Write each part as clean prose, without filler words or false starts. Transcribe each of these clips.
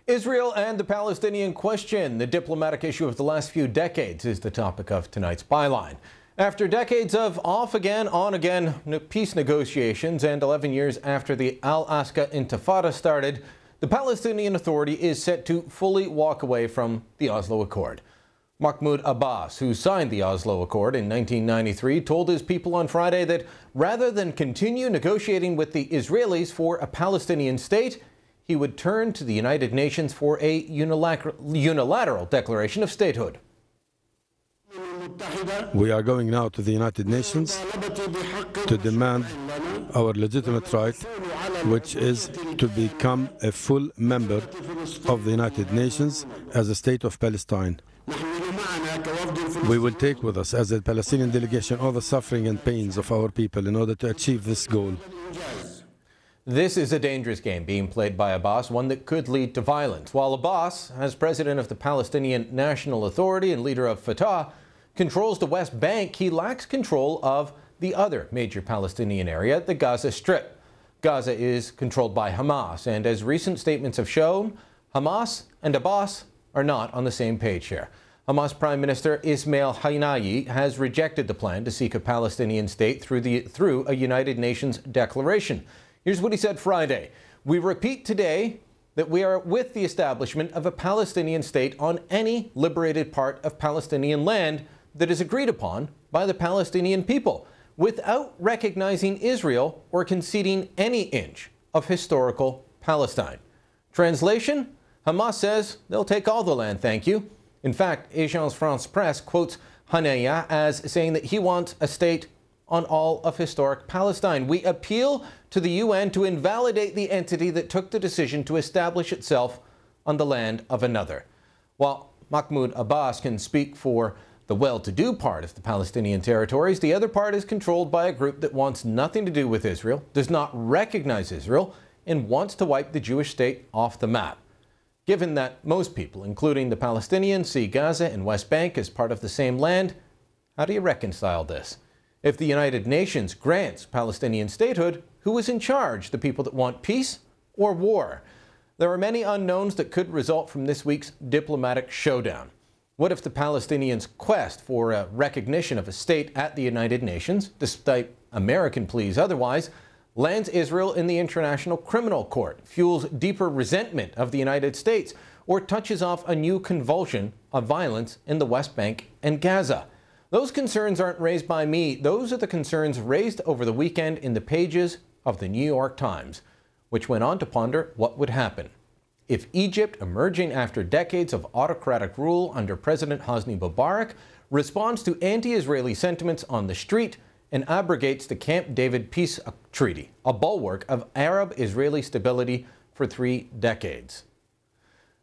Israel and the Palestinian question, the diplomatic issue of the last few decades, is the topic of tonight's byline. After decades of off again, on again peace negotiations and 11 years after the Al-Aqsa Intifada started, the Palestinian Authority is set to fully walk away from the Oslo Accord. Mahmoud Abbas, who signed the Oslo Accord in 1993, told his people on Friday that rather than continue negotiating with the Israelis for a Palestinian state, he would turn to the United Nations for a unilateral declaration of statehood. We are going now to the United Nations to demand our legitimate right, which is to become a full member of the United Nations as a state of Palestine. We will take with us, as a Palestinian delegation, all the suffering and pains of our people in order to achieve this goal. This is a dangerous game being played by Abbas, one that could lead to violence. While Abbas, as president of the Palestinian National Authority and leader of Fatah, controls the West Bank, he lacks control of the other major Palestinian area, the Gaza Strip. Gaza is controlled by Hamas, and as recent statements have shown, Hamas and Abbas are not on the same page here. Hamas Prime Minister Ismail Haniyeh has rejected the plan to seek a Palestinian state through a United Nations declaration. Here's what he said Friday. "We repeat today that we are with the establishment of a Palestinian state on any liberated part of Palestinian land that is agreed upon by the Palestinian people, without recognizing Israel or conceding any inch of historical Palestine." Translation? Hamas says they'll take all the land, thank you. In fact, Agence France Presse quotes Haniyeh as saying that he wants a state on all of historic Palestine. "We appeal to the UN to invalidate the entity that took the decision to establish itself on the land of another." While Mahmoud Abbas can speak for the well-to-do part of the Palestinian territories, the other part is controlled by a group that wants nothing to do with Israel, does not recognize Israel, and wants to wipe the Jewish state off the map. Given that most people, including the Palestinians, see Gaza and West Bank as part of the same land, how do you reconcile this? If the United Nations grants Palestinian statehood, who is in charge? The people that want peace or war? There are many unknowns that could result from this week's diplomatic showdown. What if the Palestinians' quest for a recognition of a state at the United Nations, despite American pleas otherwise, lands Israel in the International Criminal Court, fuels deeper resentment of the United States, or touches off a new convulsion of violence in the West Bank and Gaza? Those concerns aren't raised by me. Those are the concerns raised over the weekend in the pages of the New York Times, which went on to ponder what would happen if Egypt, emerging after decades of autocratic rule under President Hosni Mubarak, responds to anti-Israeli sentiments on the street and abrogates the Camp David peace treaty, a bulwark of Arab-Israeli stability for 3 decades.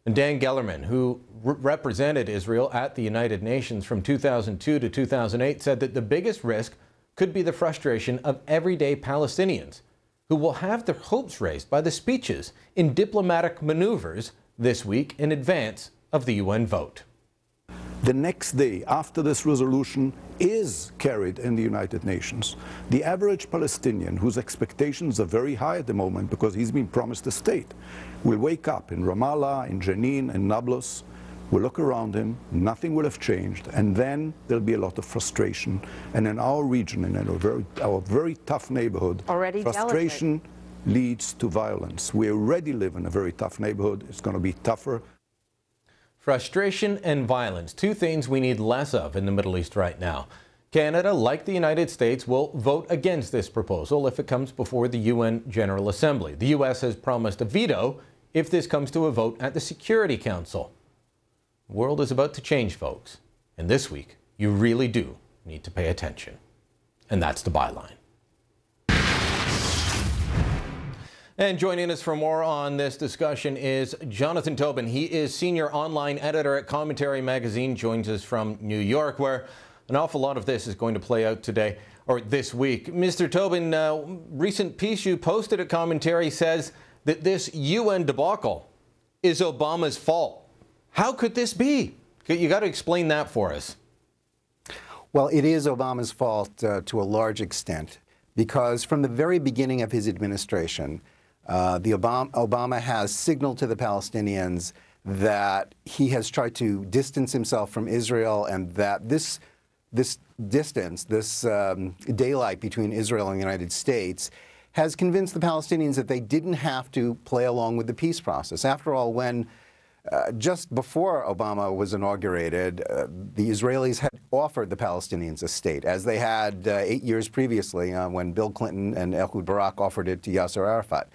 And Dan Gellerman, who represented Israel at the United Nations from 2002 to 2008, said that the biggest risk could be the frustration of everyday Palestinians, who will have their hopes raised by the speeches in diplomatic maneuvers this week in advance of the UN vote. The next day after this resolution is carried in the United Nations, the average Palestinian, whose expectations are very high at the moment because he's been promised a state, will wake up in Ramallah, in Jenin, in Nablus, will look around him, nothing will have changed, and then there'll be a lot of frustration. And in our region, in our very tough neighborhood, frustration leads to violence. We already live in a very tough neighborhood. It's going to be tougher. Frustration and violence, 2 things we need less of in the Middle East right now. Canada, like the United States, will vote against this proposal if it comes before the UN General Assembly. The U.S. has promised a veto if this comes to a vote at the Security Council. The world is about to change, folks. And this week, you really do need to pay attention. And that's the byline. And joining us for more on this discussion is Jonathan Tobin. He is senior online editor at Commentary Magazine, joins us from New York, where an awful lot of this is going to play out today, or this week. Mr. Tobin, recent piece you posted at Commentary says that this UN debacle is Obama's fault. How could this be? You got to explain that for us. Well, it is Obama's fault to a large extent, because from the very beginning of his administration, Obama has signaled to the Palestinians that he has tried to distance himself from Israel, and that this distance, this daylight between Israel and the United States, has convinced the Palestinians that they didn't have to play along with the peace process. After all, when just before Obama was inaugurated, the Israelis had offered the Palestinians a state, as they had 8 years previously when Bill Clinton and Ehud Barak offered it to Yasser Arafat.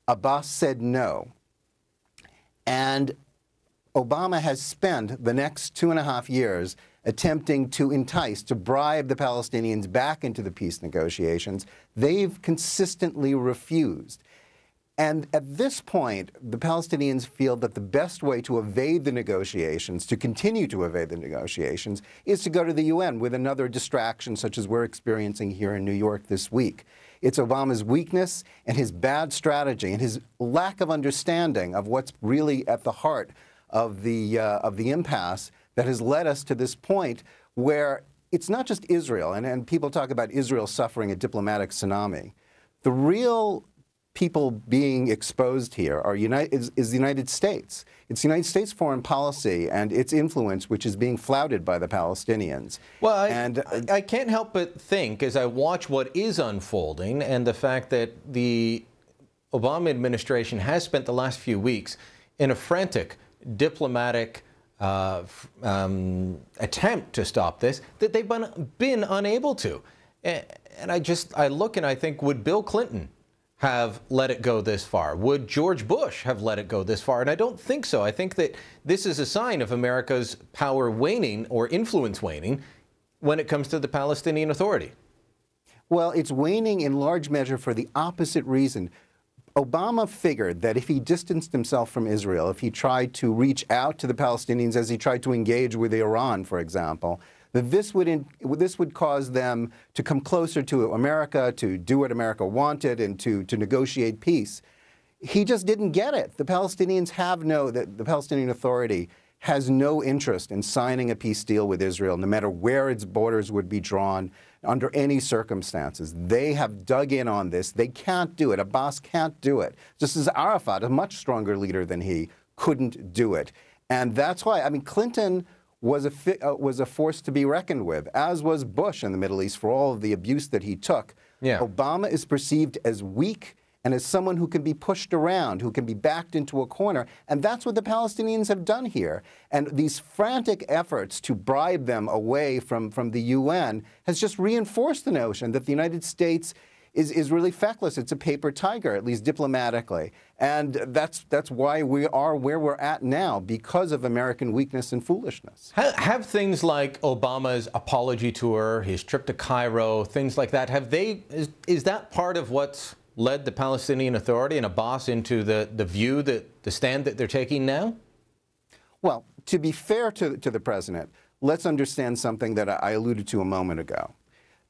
Abbas said no. And Obama has spent the next 2.5 years attempting to entice, to bribe the Palestinians back into the peace negotiations. They've consistently refused. And at this point, the Palestinians feel that the best way to evade the negotiations, to continue to evade the negotiations, is to go to the UN with another distraction such as we're experiencing here in New York this week. It's Obama's weakness and his bad strategy and his lack of understanding of what's really at the heart of the impasse that has led us to this point where it's not just Israel, and people talk about Israel suffering a diplomatic tsunami. The real people being exposed here is the United States. It's the United States foreign policy and its influence which is being flouted by the Palestinians. Well, I can't help but think, as I watch what is unfolding and the fact that the Obama administration has spent the last few weeks in a frantic diplomatic attempt to stop this, that they've been unable to. And I look and I think, would Bill Clinton have let it go this far? Would George Bush have let it go this far? And I don't think so. I think that this is a sign of America's power waning or influence waning when it comes to the Palestinian Authority. Well, it's waning in large measure for the opposite reason. Obama figured that if he distanced himself from Israel, if he tried to reach out to the Palestinians as he tried to engage with Iran, for example, that this would cause them to come closer to America, to do what America wanted, and to negotiate peace. He just didn't get it. The Palestinians the Palestinian Authority has no interest in signing a peace deal with Israel, no matter where its borders would be drawn, under any circumstances. They have dug in on this. They can't do it. Abbas can't do it. Just as Arafat, a much stronger leader than he, couldn't do it. And that's why, I mean, Clinton was a force to be reckoned with, as was Bush in the Middle East for all of the abuse that he took. Yeah. Obama is perceived as weak and as someone who can be pushed around, who can be backed into a corner. And that's what the Palestinians have done here. And these frantic efforts to bribe them away from the UN has just reinforced the notion that the United States is really feckless. It's a paper tiger, at least diplomatically. And that's why we are where we're at now, because of American weakness and foolishness. Have things like Obama's apology tour, his trip to Cairo, things like that, is that part of what's led the Palestinian Authority and Abbas into the stand that they're taking now? Well, to be fair to the president, let's understand something that I alluded to a moment ago.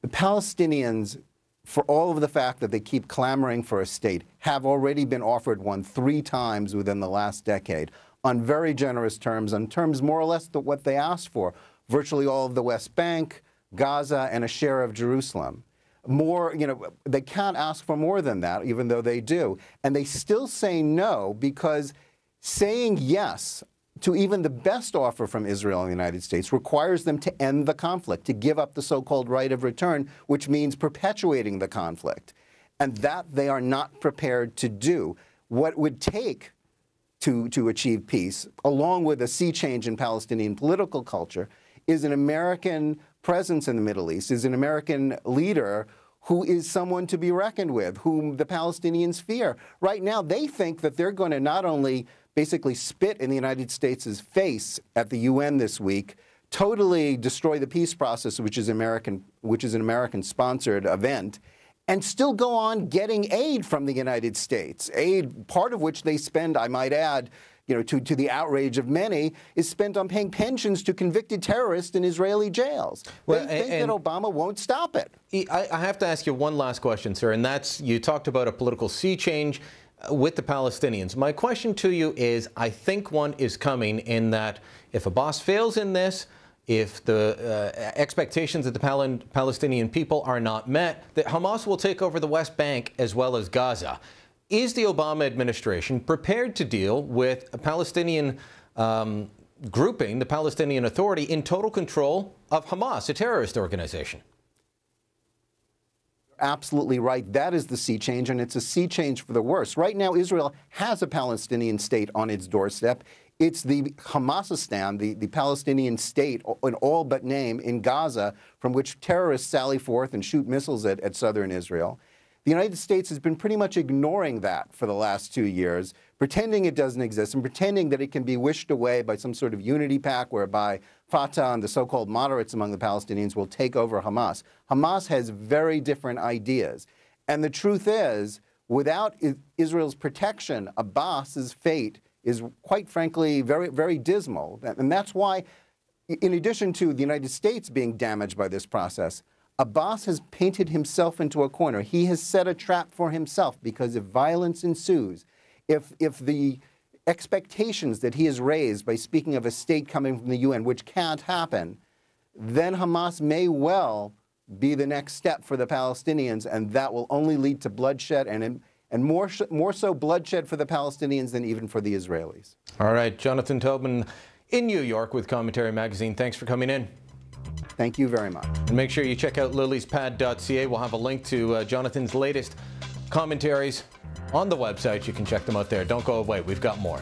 The Palestinians, for all of the fact that they keep clamoring for a state, have already been offered one 3 times within the last decade on very generous terms, on terms more or less than what they asked for. Virtually all of the West Bank, Gaza, and a share of Jerusalem. More, they can't ask for more than that, even though they do. And they still say no, because saying yes to even the best offer from Israel and the United States requires them to end the conflict, to give up the so-called right of return, which means perpetuating the conflict. And that they are not prepared to do. What would take to achieve peace, along with a sea change in Palestinian political culture, is an American presence in the Middle East, is an American leader who is someone to be reckoned with, whom the Palestinians fear. Right now, they think that they're going to not only basically spit in the United States' face at the UN this week, totally destroy the peace process, which is an American-sponsored event, and still go on getting aid from the United States. Aid, part of which they spend, I might add, to the outrage of many, is spent on paying pensions to convicted terrorists in Israeli jails. Well, they think that Obama won't stop it. I have to ask you one last question, sir, and that's, you talked about a political sea change with the Palestinians. My question to you is, I think one is coming in that if Abbas fails in this, if the expectations of the Palestinian people are not met, that Hamas will take over the West Bank as well as Gaza. Is the Obama administration prepared to deal with a Palestinian grouping, the Palestinian Authority, in total control of Hamas, a terrorist organization? Absolutely right. That is the sea change, and it's a sea change for the worse. Right now, Israel has a Palestinian state on its doorstep. It's the Hamasistan, the Palestinian state, in all but name, in Gaza, from which terrorists sally forth and shoot missiles at southern Israel. The United States has been pretty much ignoring that for the last 2 years, pretending it doesn't exist and pretending that it can be wished away by some sort of unity pact whereby Fatah and the so-called moderates among the Palestinians will take over Hamas. Hamas has very different ideas. And the truth is, without Israel's protection, Abbas's fate is, quite frankly, very, very dismal. And that's why, in addition to the United States being damaged by this process, Abbas has painted himself into a corner. He has set a trap for himself, because if violence ensues, if the expectations that he has raised by speaking of a state coming from the UN, which can't happen, then Hamas may well be the next step for the Palestinians, and that will only lead to bloodshed, and more so bloodshed for the Palestinians than even for the Israelis. All right, Jonathan Tobin in New York with Commentary Magazine. Thanks for coming in. Thank you very much. And make sure you check out lilleyspad.ca. We'll have a link to Jonathan's latest commentaries on the website. You can check them out there. Don't go away. We've got more.